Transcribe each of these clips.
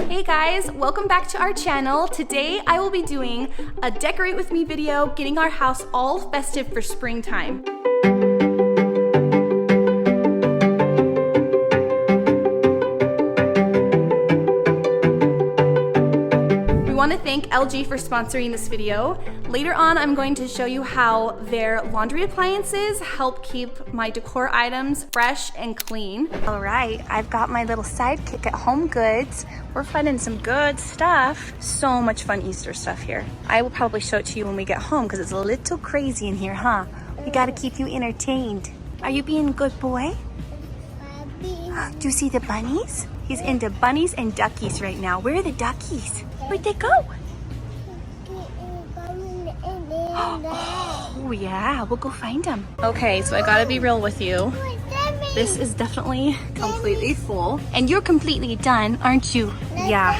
Hey guys, welcome back to our channel. Today I will be doing a decorate with me video, getting our house all festive for springtime. We want to thank LG for sponsoring this video. Later on, I'm going to show you how their laundry appliances help keep my decor items fresh and clean. All right, I've got my little sidekick at HomeGoods. We're finding some good stuff. So much fun Easter stuff here. I will probably show it to you when we get home because it's a little crazy in here, huh? We gotta keep you entertained. Are you being a good boy? Do you see the bunnies? He's into bunnies and duckies right now. Where are the duckies? Where'd they go? Oh yeah, we'll go find them. Okay, so I gotta be real with you. This is definitely completely full. And you're completely done, aren't you? Yeah.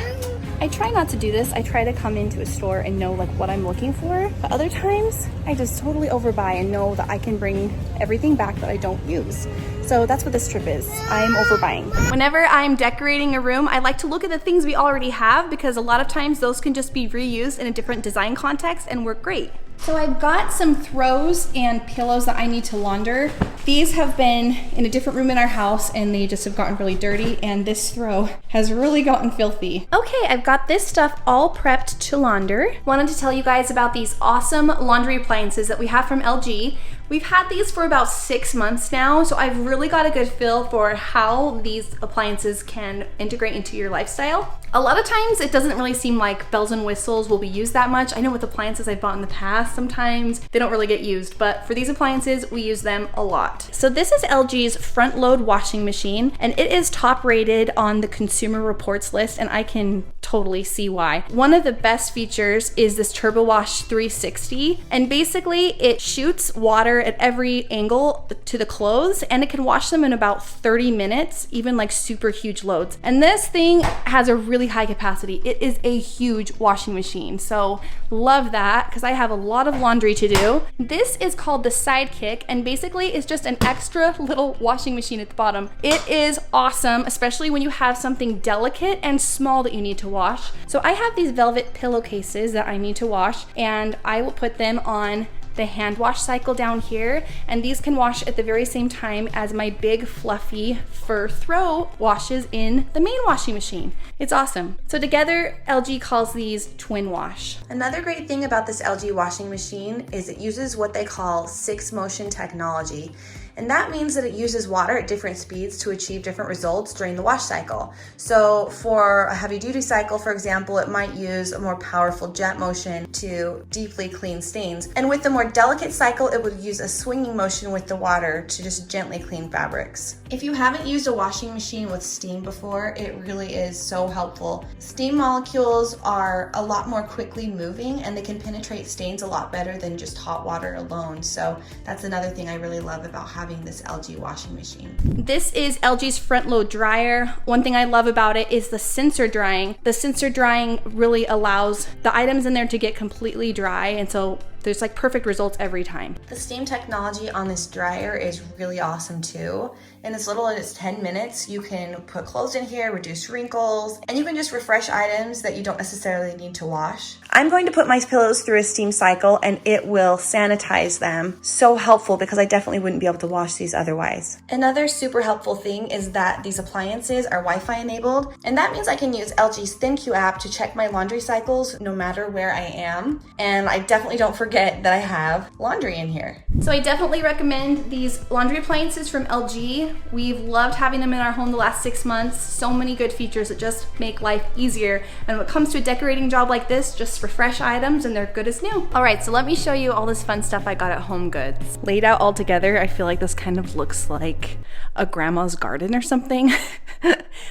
I try not to do this. I try to come into a store and know like what I'm looking for. But other times, I just totally overbuy and know that I can bring everything back that I don't use. So that's what this trip is. I'm overbuying. Whenever I'm decorating a room, I like to look at the things we already have because a lot of times those can just be reused in a different design context and work great. So I've got some throws and pillows that I need to launder. These have been in a different room in our house and they just have gotten really dirty, and this throw has really gotten filthy. Okay, I've got this stuff all prepped to launder. Wanted to tell you guys about these awesome laundry appliances that we have from LG. We've had these for about 6 months now, so I've really got a good feel for how these appliances can integrate into your lifestyle. A lot of times it doesn't really seem like bells and whistles will be used that much. I know with appliances I've bought in the past, sometimes they don't really get used, but for these appliances, we use them a lot. So this is LG's front load washing machine, and it is top rated on the Consumer Reports list, and I can totally see why. One of the best features is this Turbo Wash 360, and basically it shoots water at every angle to the clothes, and it can wash them in about 30 minutes, even like super huge loads. And this thing has a really high capacity. It is a huge washing machine, so love that because I have a lot of laundry to do. This is called the SideKick, and basically it's just an extra little washing machine at the bottom. It is awesome, especially when you have something delicate and small that you need to wash. So I have these velvet pillowcases that I need to wash, and I will put them on the hand wash cycle down here, and these can wash at the very same time as my big fluffy fur throw washes in the main washing machine. It's awesome. So together, LG calls these twin wash. Another great thing about this LG washing machine is it uses what they call 6-motion technology. And that means that it uses water at different speeds to achieve different results during the wash cycle. So for a heavy duty cycle, for example, it might use a more powerful jet motion to deeply clean stains. And with the more delicate cycle, it would use a swinging motion with the water to just gently clean fabrics. If you haven't used a washing machine with steam before, it really is so helpful. Steam molecules are a lot more quickly moving and they can penetrate stains a lot better than just hot water alone. So that's another thing I really love about having this LG washing machine. This is LG's front load dryer. One thing I love about it is the sensor drying. The sensor drying really allows the items in there to get completely dry, and so there's like perfect results every time. The steam technology on this dryer is really awesome too. In as little as 10 minutes, you can put clothes in here, reduce wrinkles, and you can just refresh items that you don't necessarily need to wash. I'm going to put my pillows through a steam cycle and it will sanitize them. So helpful because I definitely wouldn't be able to wash these otherwise. Another super helpful thing is that these appliances are Wi-Fi enabled, and that means I can use LG's ThinQ app to check my laundry cycles no matter where I am. And I definitely don't forget that I have laundry in here. So I definitely recommend these laundry appliances from LG. We've loved having them in our home the last 6 months. So many good features that just make life easier. And when it comes to a decorating job like this, just refresh items and they're good as new. All right, so let me show you all this fun stuff I got at HomeGoods. Laid out all together, I feel like this kind of looks like a grandma's garden or something.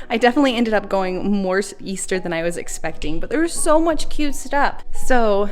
I definitely ended up going more Easter than I was expecting, but there was so much cute stuff. So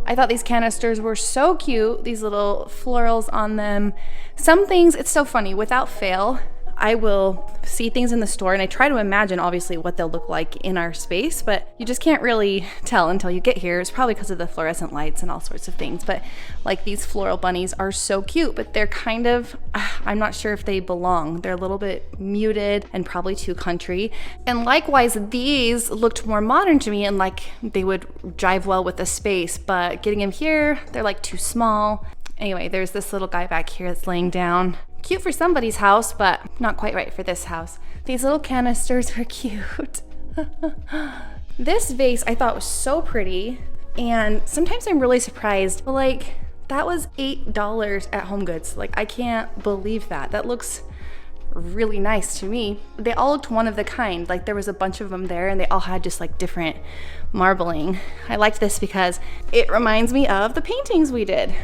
I thought these canisters were so cute, these little florals on them. Some things, it's so funny, without fail, I will see things in the store and I try to imagine obviously what they'll look like in our space, but you just can't really tell until you get here. It's probably because of the fluorescent lights and all sorts of things, but like these floral bunnies are so cute, but they're kind of, I'm not sure if they belong. They're a little bit muted and probably too country. And likewise, these looked more modern to me and like they would jive well with the space, but getting them here, they're like too small. Anyway, there's this little guy back here that's laying down. Cute for somebody's house, but not quite right for this house. These little canisters are cute. This vase I thought was so pretty, and sometimes I'm really surprised, but like that was $8 at HomeGoods. Like I can't believe that. That looks really nice to me. They all looked one of the kind. Like there was a bunch of them there and they all had just like different marbling. I liked this because it reminds me of the paintings we did.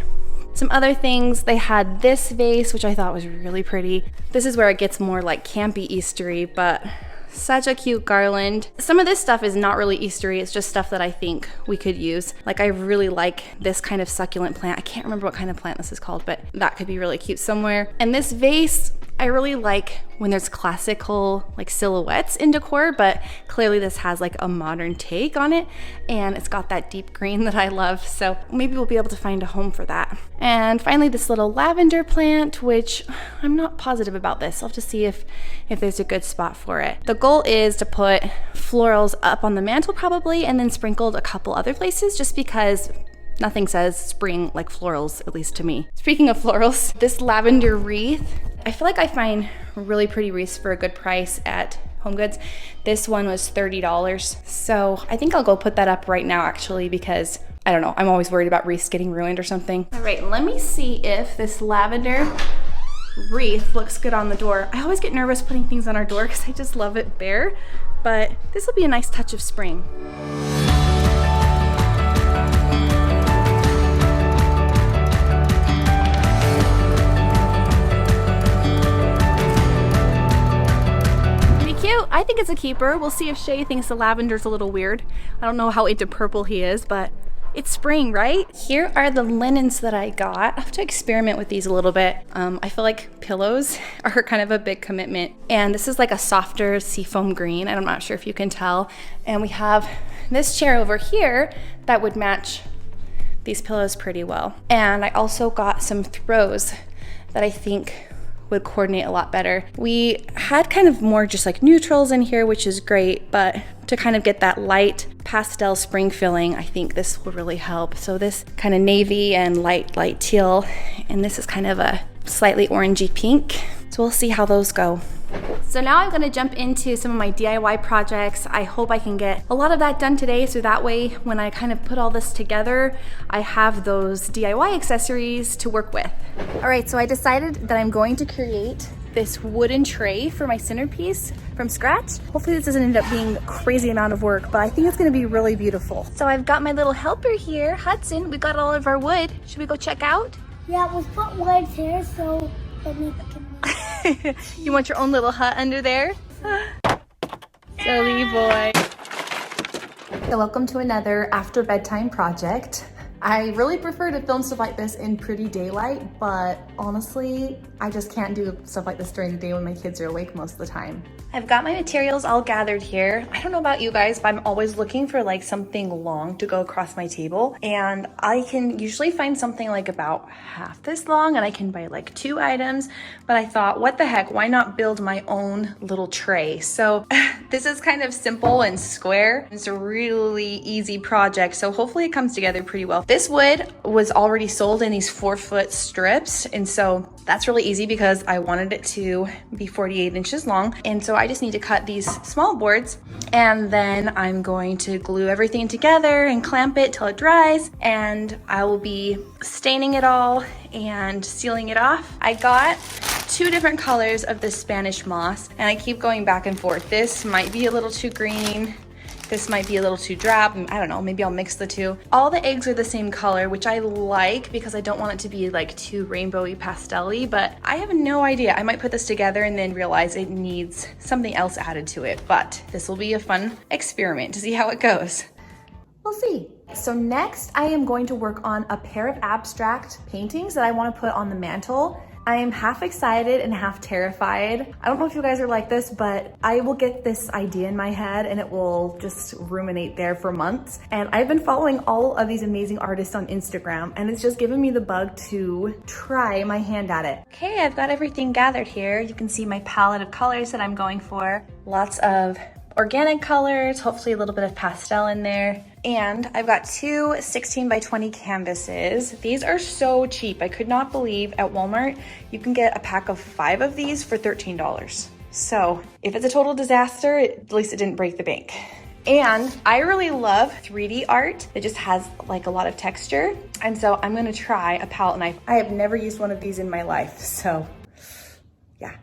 Some other things, they had this vase, which I thought was really pretty. This is where it gets more like campy Eastery, but such a cute garland. Some of this stuff is not really Eastery, it's just stuff that I think we could use. Like I really like this kind of succulent plant. I can't remember what kind of plant this is called, but that could be really cute somewhere. And this vase, I really like when there's classical like silhouettes in decor, but clearly this has like a modern take on it and it's got that deep green that I love. So maybe we'll be able to find a home for that. And finally this little lavender plant, which I'm not positive about this. I'll have to see if there's a good spot for it. The goal is to put florals up on the mantle probably and then sprinkled a couple other places just because nothing says spring like florals, at least to me. Speaking of florals, this lavender wreath, I feel like I find really pretty wreaths for a good price at HomeGoods. This one was $30. So I think I'll go put that up right now actually because I don't know, I'm always worried about wreaths getting ruined or something. All right, let me see if this lavender wreath looks good on the door. I always get nervous putting things on our door because I just love it bare, but this will be a nice touch of spring. Cute. I think it's a keeper. We'll see if Shaye thinks the lavender's a little weird. I don't know how into purple he is, but it's spring, right? Here are the linens that I got. I have to experiment with these a little bit. I feel like pillows are kind of a big commitment. And this is like a softer seafoam green. I'm not sure if you can tell. And we have this chair over here that would match these pillows pretty well. And I also got some throws that I think would coordinate a lot better. We had kind of more just like neutrals in here, which is great, but to kind of get that light pastel spring feeling, I think this will really help. So this kind of navy and light teal, and this is kind of a slightly orangey pink. So we'll see how those go. So now I'm gonna jump into some of my DIY projects. I hope I can get a lot of that done today, so that way when I kind of put all this together, I have those DIY accessories to work with. All right, so I decided that I'm going to create this wooden tray for my centerpiece from scratch. Hopefully this doesn't end up being a crazy amount of work, but I think it's gonna be really beautiful. So I've got my little helper here, Hudson. We got all of our wood. Should we go check out? Yeah, we'll put wood here so it makes You want your own little hut under there? Silly boy. So welcome to another after bedtime project. I really prefer to film stuff like this in pretty daylight, but honestly, I just can't do stuff like this during the day when my kids are awake most of the time. I've got my materials all gathered here. I don't know about you guys, but I'm always looking for like something long to go across my table. And I can usually find something like about half this long and I can buy like 2 items. But I thought, what the heck, why not build my own little tray? So this is kind of simple and square. It's a really easy project. So hopefully it comes together pretty well. This wood was already sold in these 4-foot strips. And so that's really easy because I wanted it to be 48 inches long. And so I just need to cut these small boards and then I'm going to glue everything together and clamp it till it dries. And I will be staining it all and sealing it off. I got 2 different colors of this Spanish moss and I keep going back and forth. This might be a little too green. This might be a little too drab. I don't know, maybe I'll mix the 2. All the eggs are the same color, which I like because I don't want it to be like too rainbowy pastel-y, but I have no idea. I might put this together and then realize it needs something else added to it, but this will be a fun experiment to see how it goes. We'll see. So next I am going to work on a pair of abstract paintings that I want to put on the mantle. I am half excited and half terrified. I don't know if you guys are like this, but I will get this idea in my head and it will just ruminate there for months. And I've been following all of these amazing artists on Instagram, and it's just given me the bug to try my hand at it. Okay, I've got everything gathered here. You can see my palette of colors that I'm going for. Lots of organic colors, hopefully a little bit of pastel in there. And I've got two 16 by 20 canvases. These are so cheap. I could not believe at Walmart, you can get a pack of 5 of these for $13. So if it's a total disaster, at least it didn't break the bank. And I really love 3D art. It just has like a lot of texture. And so I'm gonna try a palette knife. I have never used one of these in my life, so yeah.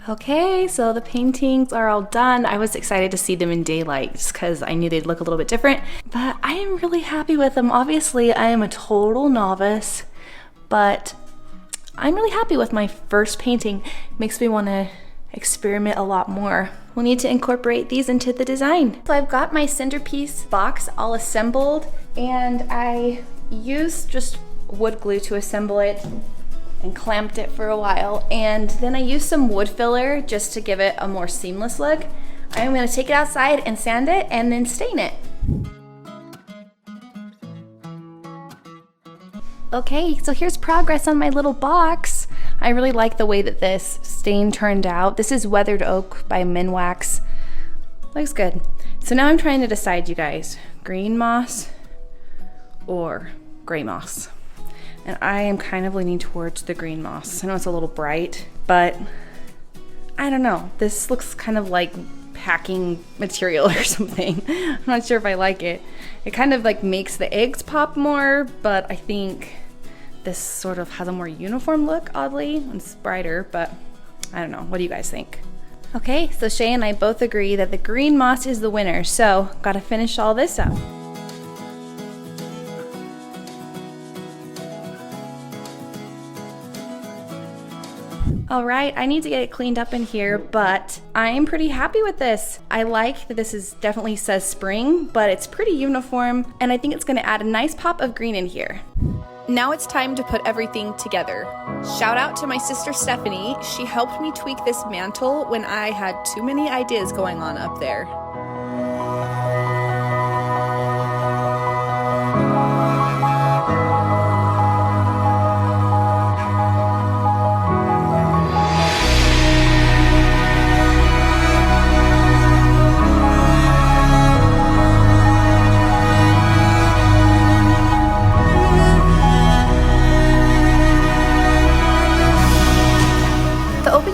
Okay, so the paintings are all done. I was excited to see them in daylight just because I knew they'd look a little bit different, but I am really happy with them. Obviously, I am a total novice, but I'm really happy with my first painting. It makes me want to experiment a lot more. We'll need to incorporate these into the design. So I've got my centerpiece box all assembled, and I used just wood glue to assemble it and clamped it for a while, and then I used some wood filler just to give it a more seamless look. I'm gonna take it outside and sand it and then stain it. Okay, so here's progress on my little box. I really like the way that this stain turned out. This is Weathered Oak by Minwax. Looks good. So now I'm trying to decide, you guys, green moss or gray moss. And I am kind of leaning towards the green moss. I know it's a little bright, but I don't know. This looks kind of like packing material or something. I'm not sure if I like it. It kind of like makes the eggs pop more, but I think this sort of has a more uniform look, oddly. It's brighter, but I don't know. What do you guys think? Okay, so Shaye and I both agree that the green moss is the winner, so gotta finish all this up. All right, I need to get it cleaned up in here, but I'm pretty happy with this. I like that definitely says spring, but it's pretty uniform, and I think it's gonna add a nice pop of green in here. Now it's time to put everything together. Shout out to my sister Stephanie. She helped me tweak this mantle when I had too many ideas going on up there.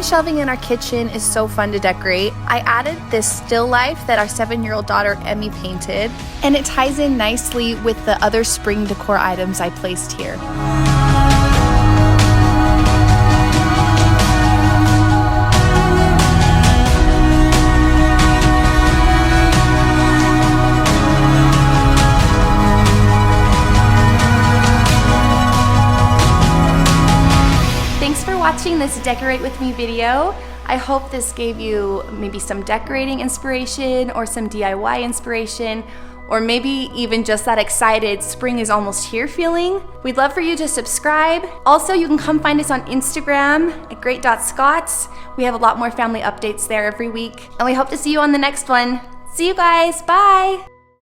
Shelving in our kitchen is so fun to decorate. I added this still life that our 7-year-old daughter Emmy painted, and it ties in nicely with the other spring decor items I placed here. Watching this decorate with me video. I hope this gave you maybe some decorating inspiration or some DIY inspiration, or maybe even just that excited spring is almost here feeling. We'd love for you to subscribe. Also, you can come find us on Instagram at great.scots. We have a lot more family updates there every week, and we hope to see you on the next one. See you guys, bye.